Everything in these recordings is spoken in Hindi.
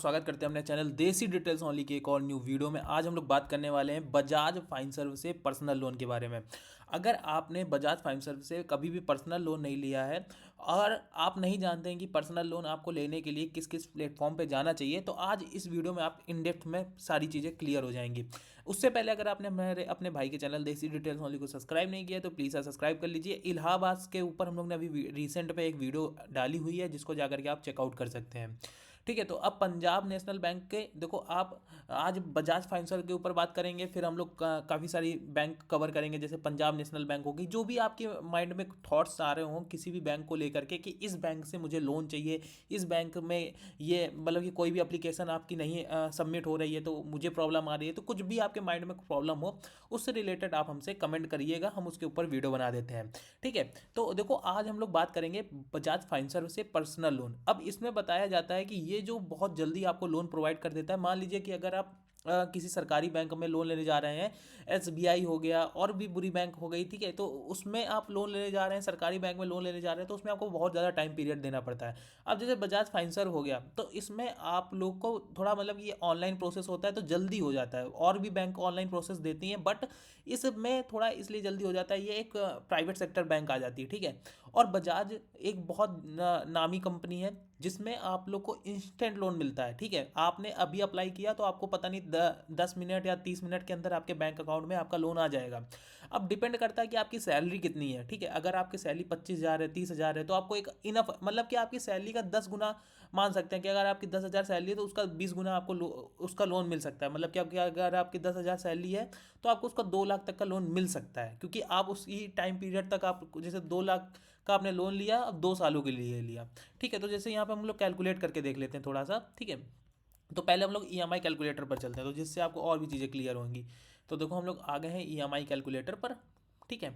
स्वागत करते हैं अपने चैनल देसी डिटेल्स ओनली के एक और न्यू वीडियो में। आज हम लोग बात करने वाले हैं बजाज फाइनेंस से पर्सनल लोन के बारे में। अगर आपने बजाज फाइनेंस से कभी भी पर्सनल लोन नहीं लिया है और आप नहीं जानते हैं कि पर्सनल लोन आपको लेने के लिए किस किस प्लेटफॉर्म पे जाना चाहिए, तो आज इस वीडियो में आप इन डेप्थ में सारी चीज़ें क्लियर हो जाएंगी। उससे पहले अगर आपने मेरे अपने भाई के चैनल देसी डिटेल्स ओनली को सब्सक्राइब नहीं किया तो प्लीज़ सब्सक्राइब कर लीजिए। इलाहाबाद के ऊपर हम लोग ने अभी रिसेंट पे एक वीडियो डाली हुई है जिसको जाकर के आप चेकआउट कर सकते हैं। ठीक है, तो अब पंजाब नेशनल बैंक के देखो आप आज बजाज फाइनेंस के ऊपर बात करेंगे, फिर हम लोग काफ़ी सारी बैंक कवर करेंगे जैसे पंजाब नेशनल बैंक होगी। जो भी आपके माइंड में थॉट्स आ रहे हों किसी भी बैंक को लेकर के कि इस बैंक से मुझे लोन चाहिए, इस बैंक में ये मतलब कि कोई भी एप्लीकेशन आपकी नहीं सबमिट हो रही है तो मुझे प्रॉब्लम आ रही है, तो कुछ भी आपके माइंड में प्रॉब्लम हो उससे रिलेटेड आप हमसे कमेंट करिएगा, हम उसके ऊपर वीडियो बना देते हैं। ठीक है, तो देखो आज हम लोग बात करेंगे बजाज फाइनेंस से पर्सनल लोन। अब इसमें बताया जाता है कि ये जो बहुत जल्दी आपको लोन प्रोवाइड कर देता है। मान लीजिए कि अगर आप किसी सरकारी बैंक में लोन लेने जा रहे हैं, एसबीआई हो गया और भी बुरी बैंक हो गई, ठीक है, तो उसमें आप लोन लेने जा रहे हैं, सरकारी बैंक में लोन लेने जा रहे हैं, तो उसमें आपको बहुत ज़्यादा टाइम पीरियड देना पड़ता है। अब जैसे बजाज फाइनेंसर हो गया तो इसमें आप लोग को थोड़ा मतलब ये ऑनलाइन प्रोसेस होता है तो जल्दी हो जाता है। और भी बैंक ऑनलाइन प्रोसेस देती हैं बट इसमें थोड़ा इसलिए जल्दी हो जाता है, ये एक प्राइवेट सेक्टर बैंक आ जाती है। ठीक है, और बजाज एक बहुत नामी कंपनी है जिसमें आप लोग को इंस्टेंट लोन मिलता है। ठीक है, आपने अभी अप्लाई किया तो आपको पता नहीं 10 मिनट या 30 मिनट के अंदर आपके बैंक अकाउंट में आपका लोन आ जाएगा। अब डिपेंड करता है कि आपकी सैलरी कितनी है। ठीक है, अगर आपकी सैलरी 25,000 है, 30,000 है, तो आपको एक इनफ मतलब कि आपकी सैलरी का 10 गुना मान सकते हैं कि अगर आपकी 10,000 सैलरी है तो उसका 20 गुना आपको उसका लोन मिल सकता है। मतलब कि आपकी अगर आपकी 10,000 सैलरी है तो आपको उसका 2 लाख तक का लोन मिल सकता है, क्योंकि आप उसी टाइम पीरियड तक आप जैसे 2 लाख का आपने लोन लिया, अब 2 सालों के लिए लिया। ठीक है, तो जैसे यहाँ पे हम लोग कैलकुलेट करके देख लेते हैं थोड़ा सा। ठीक है, तो पहले हम लोग ईएमआई कैलकुलेटर पर चलते हैं तो जिससे आपको और भी चीज़ें क्लियर होंगी। तो देखो हम लोग आ गए हैं ईएमआई कैलकुलेटर पर। ठीक है,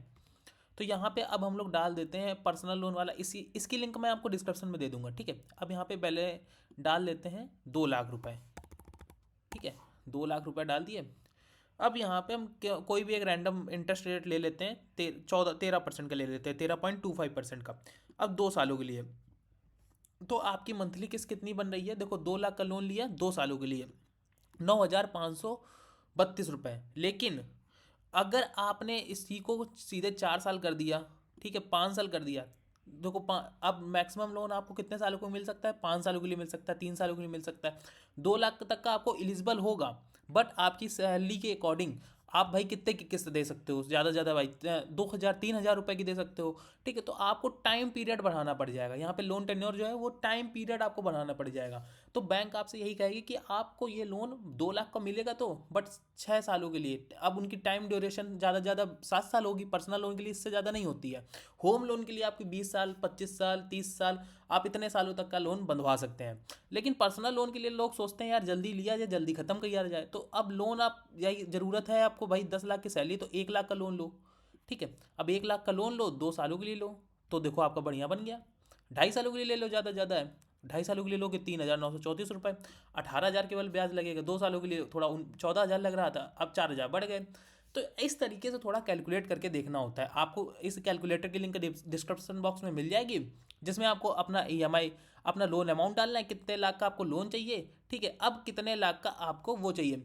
तो यहाँ पे अब हम लोग डाल देते हैं पर्सनल लोन वाला, इसकी लिंक मैं आपको डिस्क्रिप्शन में दे दूंगा। ठीक है, अब यहाँ पे पहले डाल लेते हैं 2 लाख रुपए। ठीक है, 2 लाख रुपए डाल दिए। अब यहाँ पे हम कोई भी एक रैंडम इंटरेस्ट रेट ले लेते हैं, 13% का ले लेते हैं, 13.25% का। अब 2 सालों के लिए तो आपकी मंथली किस्त कितनी बन रही है? देखो 2 लाख का लोन लिया 2 सालों के लिए, 9,532 रुपये। लेकिन अगर आपने इसी को सीधे 4 साल कर दिया, ठीक है, 5 साल कर दिया, देखो अब मैक्सिमम लोन आपको कितने सालों को मिल सकता है? 5 सालों के लिए मिल सकता है, 3 सालों के लिए मिल सकता है। 2 लाख तक का आपको एलिजिबल होगा, बट आपकी सैलरी के अकॉर्डिंग आप भाई कितने की किस्त दे सकते हो? ज़्यादा से ज़्यादा भाई 2,000 3,000 रुपये की दे सकते हो। ठीक है, तो आपको टाइम पीरियड बढ़ाना पड़ जाएगा। यहाँ पे लोन टेन्योर जो है वो टाइम पीरियड आपको बढ़ाना पड़ जाएगा। तो बैंक आपसे यही कहेगी कि आपको ये लोन 2 लाख का मिलेगा तो बट 6 सालों के लिए। अब उनकी टाइम ड्यूरेशन ज़्यादा से ज़्यादा 7 साल होगी, पर्सनल लोन के लिए इससे ज़्यादा नहीं होती है। होम लोन के लिए आपकी 20 साल, 25 साल, 30 साल, आप इतने सालों तक का लोन बंधवा सकते हैं। लेकिन पर्सनल लोन के लिए लोग सोचते हैं यार जल्दी लिया जाए, जल्दी ख़त्म किया जाए। तो अब लोन आप यही ज़रूरत है आपको भाई 10 लाख की सैलरी तो 1 लाख का लोन लो। ठीक है, अब 1 लाख का लोन लो, 2 सालों के लिए लो, तो देखो आपका बढ़िया बन गया। 2.5 सालों के लिए ले लो, ज़्यादा ज़्यादा है, 2.5 सालों के लिए लोगे 3,934 रुपये, 18,000 केवल ब्याज लगेगा। 2 सालों के लिए थोड़ा 14,000 लग रहा था, अब 4,000 बढ़ गए। तो इस तरीके से थोड़ा कैलकुलेट करके देखना होता है। आपको इस कैलकुलेटर की लिंक डिस्क्रिप्शन बॉक्स में मिल जाएगी, जिसमें आपको अपना ईएमआई, अपना लोन अमाउंट डालना है, कितने लाख का आपको लोन चाहिए। ठीक है, अब कितने लाख का आपको वो चाहिए,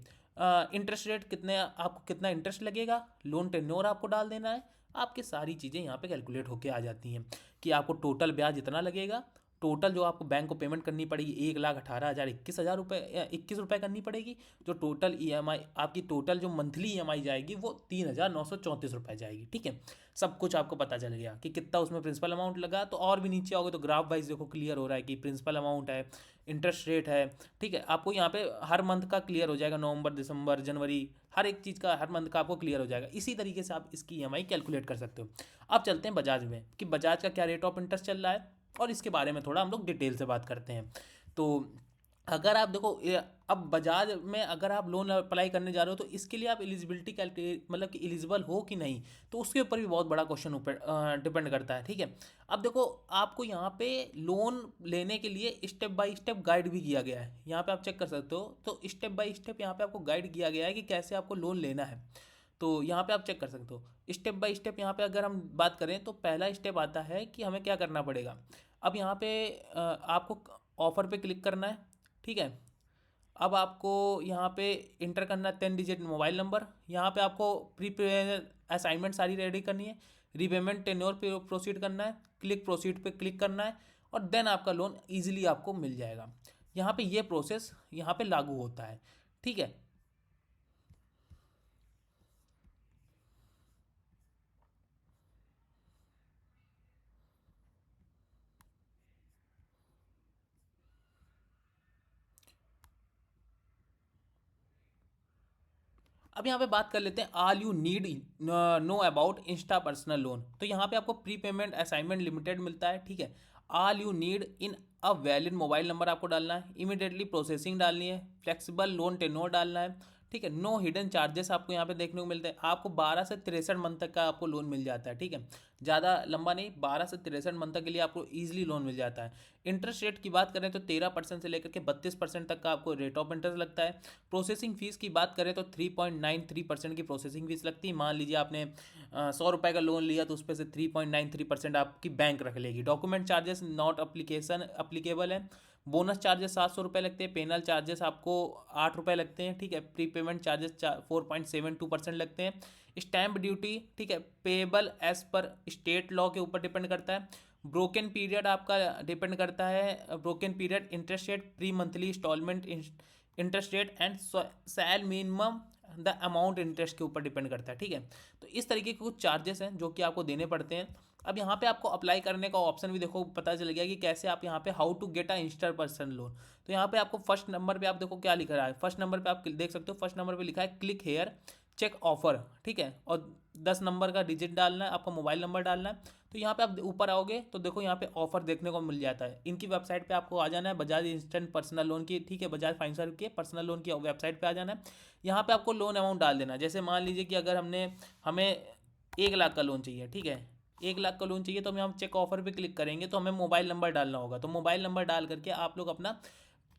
इंटरेस्ट रेट कितने, आपको कितना इंटरेस्ट लगेगा, लोन टेन्योर आपको डाल देना है। आपकी सारी चीज़ें यहाँ पे कैलकुलेट होके आ जाती हैं कि आपको टोटल ब्याज इतना लगेगा, टोटल जो आपको बैंक को पेमेंट करनी पड़ेगी 1,18,000 21,000 रुपये 21 रुपये करनी पड़ेगी। जो टोटल ईएमआई आपकी, टोटल जो मंथली ईएमआई जाएगी वो 3,934 रुपये जाएगी। ठीक है, सब कुछ आपको पता चल गया कि कितना उसमें प्रिंसिपल अमाउंट लगा। तो और भी नीचे आओगे तो ग्राफ वाइज देखो क्लियर हो रहा है कि प्रिंसिपल अमाउंट है, इंटरेस्ट रेट है। ठीक है, आपको यहाँ पे हर मंथ का क्लियर हो जाएगा, नवंबर, दिसंबर, जनवरी, हर एक चीज़ का हर मंथ का आपको क्लियर हो जाएगा। इसी तरीके से आप इसकी ईएमआई कैलकुलेट कर सकते हो। अब चलते हैं बजाज में कि बजाज का क्या रेट ऑफ इंटरेस्ट चल रहा है और इसके बारे में थोड़ा हम लोग डिटेल से बात करते हैं। तो अगर आप देखो अब बजाज में अगर आप लोन अप्लाई करने जा रहे हो तो इसके लिए आप एलिजिबिलिटी कैलकुलेट मतलब कि एलिजिबल हो कि नहीं, तो उसके ऊपर भी बहुत बड़ा क्वेश्चन डिपेंड करता है। ठीक है, अब देखो आपको यहाँ पे लोन लेने के लिए स्टेप बाय स्टेप गाइड भी किया गया है, यहाँ पे आप चेक कर सकते हो। तो स्टेप बाय स्टेप यहाँ पे आपको गाइड किया गया है कि कैसे आपको लोन लेना है। तो यहाँ पे आप चेक कर सकते हो स्टेप बाय स्टेप। यहाँ पे अगर हम बात करें तो पहला स्टेप आता है कि हमें क्या करना पड़ेगा। अब यहाँ पे आपको ऑफ़र पे क्लिक करना है। ठीक है, अब आपको यहाँ पे इंटर करना 10 डिजिट मोबाइल नंबर। यहाँ पे आपको प्री असाइनमेंट सारी रेडी करनी है, रीपेमेंट टेन्योर पे प्रोसीड करना है, क्लिक प्रोसीड पे क्लिक करना है, और देन आपका लोन ईजिली आपको मिल जाएगा। यहाँ पे ये प्रोसेस यहाँ पे लागू होता है, ठीक है। अब यहाँ पे बात कर लेते हैं all you need know about Insta personal loan. तो यहाँ पे आपको प्री पेमेंट असाइनमेंट लिमिटेड मिलता है, ठीक है। All you need in a valid mobile number आपको डालना है, इमीडिएटली प्रोसेसिंग डालनी है, फ्लेक्सिबल लोन टेन्योर डालना है, ठीक है। नो हिडन चार्जेस आपको यहाँ पे देखने को मिलते हैं। आपको 12 से 63 मंथ तक का आपको लोन मिल जाता है, ठीक है। ज़्यादा लंबा नहीं, 12 से 63 मंथ तक के लिए आपको ईजिली लोन मिल जाता है। इंटरेस्ट रेट की बात करें तो 13% से लेकर के 32% तक का आपको रेट ऑफ इंटरेस्ट लगता है। प्रोसेसिंग फीस की बात करें तो 3.93% की प्रोसेसिंग फीस लगती है। मान लीजिए आपने 100 रुपये का लोन लिया तो उस पर से 3.93% आपकी बैंक रख लेगी। Document charges not application applicable है। बोनस चार्जेस 700 रुपये लगते हैं। पेनल चार्जेस आपको 8 रुपये लगते हैं, ठीक है। प्री पेमेंट चार्जेस 4.72% लगते हैं। स्टैम्प ड्यूटी, ठीक है, payable as per state law के ऊपर डिपेंड करता है। ब्रोकन पीरियड आपका डिपेंड करता है, broken period, interest rate, pre monthly installment interest rate and sale minimum the amount interest के ऊपर डिपेंड करता है, ठीक है। तो इस तरीके के कुछ चार्जेस हैं जो कि आपको देने पड़ते हैं। अब यहाँ पे आपको अप्लाई करने का ऑप्शन भी देखो, पता चल गया कि कैसे आप यहाँ पे how to get a insta personal loan. तो यहाँ पे आपको फर्स्ट नंबर पे आप देखो क्या लिखा रहा है। फर्स्ट नंबर पे आप देख सकते हो, फर्स्ट नंबर पे लिखा है क्लिक हेयर चेक ऑफर, ठीक है। और 10 नंबर का डिजिट डालना है, आपका मोबाइल नंबर डालना है। तो यहाँ पे आप ऊपर आओगे तो देखो यहाँ पे ऑफर देखने को मिल जाता है। इनकी वेबसाइट पे आपको आ जाना है, बजाज इंस्टेंट पर्सनल लोन की, ठीक है, बजाज फाइनेंस के पर्सनल लोन की वेबसाइट पे आ जाना है। यहाँ पे आपको लोन अमाउंट डाल देना है। जैसे मान लीजिए कि अगर हमें 1 लाख का लोन चाहिए, ठीक है, 1 लाख का लोन चाहिए, तो हम चेक ऑफर पे क्लिक करेंगे तो हमें मोबाइल नंबर डालना होगा। तो मोबाइल नंबर डाल करके आप लोग अपना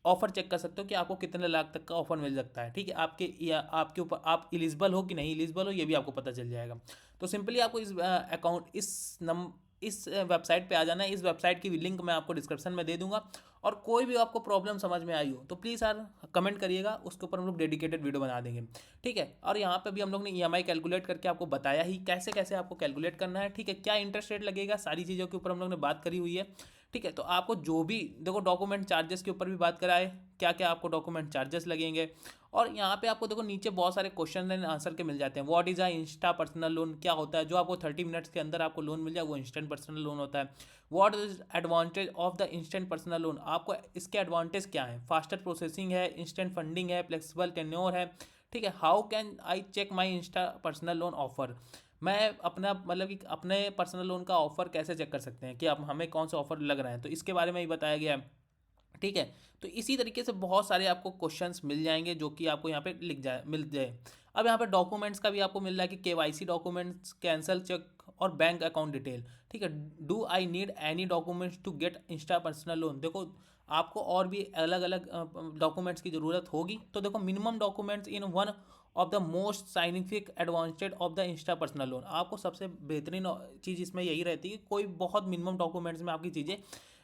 ऑफर चेक कर सकते हो कि आपको कितने लाख तक का ऑफर मिल सकता है, ठीक है। आपके ऊपर आप एलिजिबल हो कि नहीं एलिजिबल हो ये भी आपको पता चल जाएगा। तो सिंपली आपको इस अकाउंट इस वेबसाइट पे आ जाना है। इस वेबसाइट की लिंक मैं आपको डिस्क्रिप्शन में दे दूंगा। और कोई भी आपको प्रॉब्लम समझ में आई हो तो प्लीज़ यार कमेंट करिएगा, उसके ऊपर हम लोग डेडिकेटेड वीडियो बना देंगे, ठीक है। और यहाँ पे भी हम लोग ने ईएमआई कैलकुलेट करके आपको बताया ही कैसे कैसे आपको कैलकुलेट करना है, ठीक है। क्या इंटरेस्ट रेट लगेगा, सारी चीज़ों के ऊपर हम लोग ने बात करी हुई है, ठीक है। तो आपको जो भी देखो डॉक्यूमेंट चार्जेस के ऊपर भी बात कराए, क्या क्या आपको डॉक्यूमेंट चार्जेस लगेंगे। और यहाँ पे आपको देखो नीचे बहुत सारे क्वेश्चन एंड आंसर के मिल जाते हैं। What is a insta personal loan, क्या होता है, जो आपको 30 मिनट्स के अंदर आपको लोन मिल जाए वो इंस्टेंट पर्सनल लोन होता है। What is advantage of the instant personal loan, आपको इसके एडवांटेज क्या है। फास्टर प्रोसेसिंग है, इंस्टेंट फंडिंग है, फ्लेक्सिबल टेन्योर है, ठीक है। How can I check my insta personal loan offer, मैं अपना मतलब कि अपने पर्सनल लोन का ऑफर कैसे चेक कर सकते हैं कि अब हमें कौन सा ऑफर लग रहा है, तो इसके बारे में ही बताया गया है, ठीक है। तो इसी तरीके से बहुत सारे आपको क्वेश्चंस मिल जाएंगे जो कि आपको यहाँ पे मिल जाए। अब यहाँ पे डॉक्यूमेंट्स का भी आपको मिल रहा है कि केवाईसी डॉक्यूमेंट्स, कैंसल चेक और बैंक अकाउंट डिटेल, ठीक है। Do I need any documents to get insta personal loan, देखो आपको और भी अलग अलग डॉक्यूमेंट्स की ज़रूरत होगी। तो देखो minimum documents in one of the most significant advantage of the insta personal loan, आपको सबसे बेहतरीन चीज़ इसमें यही रहती है कि कोई बहुत मिनिमम डॉक्यूमेंट्स में आपकी चीज़ें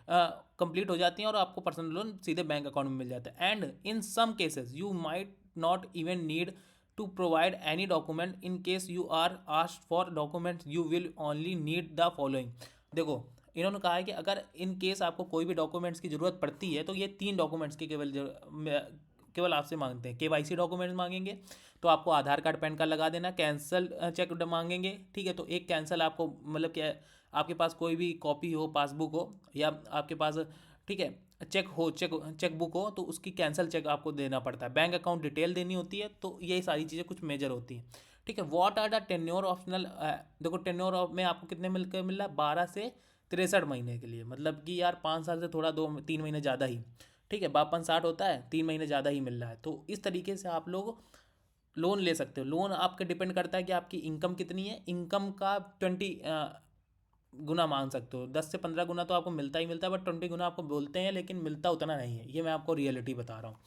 कंप्लीट हो जाती हैं और आपको पर्सनल लोन सीधे बैंक अकाउंट में मिल जाता है। And in some cases you might not even need to provide any document, in case you are asked for documents you will only need the following. देखो इन्होंने कहा है कि अगर इन केस आपको कोई भी डॉक्यूमेंट्स की ज़रूरत पड़ती है तो ये 3 डॉक्यूमेंट्स की केवल आपसे मांगते हैं। केवाईसी डॉक्यूमेंट्स मांगेंगे तो आपको आधार कार्ड पैन कार्ड लगा देना। कैंसल चेक मांगेंगे, ठीक है, तो एक कैंसल आपको मतलब क्या आपके पास कोई भी कॉपी हो, पासबुक हो या आपके पास, ठीक है, चेक बुक हो तो उसकी कैंसल चेक आपको देना पड़ता है। बैंक अकाउंट डिटेल देनी होती है। तो ये सारी चीज़ें कुछ मेजर होती हैं, ठीक है। What are the tenure optional, देखो टेन्योर में आपको कितने मिल रहा है, 12 से 63 महीने के लिए, मतलब कि यार 5 साल से थोड़ा 2-3 महीने ज़्यादा ही, ठीक है। 52-60 होता है, 3 महीने ज़्यादा ही मिल रहा है। तो इस तरीके से आप लोग लोन ले सकते हो। लोन आपके डिपेंड करता है कि आपकी इनकम कितनी है। इनकम का 20 गुना मांग सकते हो, 10 से 15 गुना तो आपको मिलता ही मिलता है, बट 20 गुना आपको बोलते हैं लेकिन मिलता उतना नहीं है। ये मैं आपको रियलिटी बता रहा हूँ।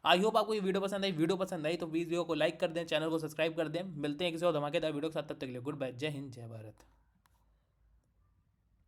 आई होप आपको ये वीडियो पसंद आई। वीडियो पसंद आई तो वीडियो को लाइक कर दें, चैनल को सब्सक्राइब कर दें। मिलते हैं किसी और धमाकेदार वीडियो के साथ, तब तक के लिए गुड बाय, जय हिंद, जय भारत।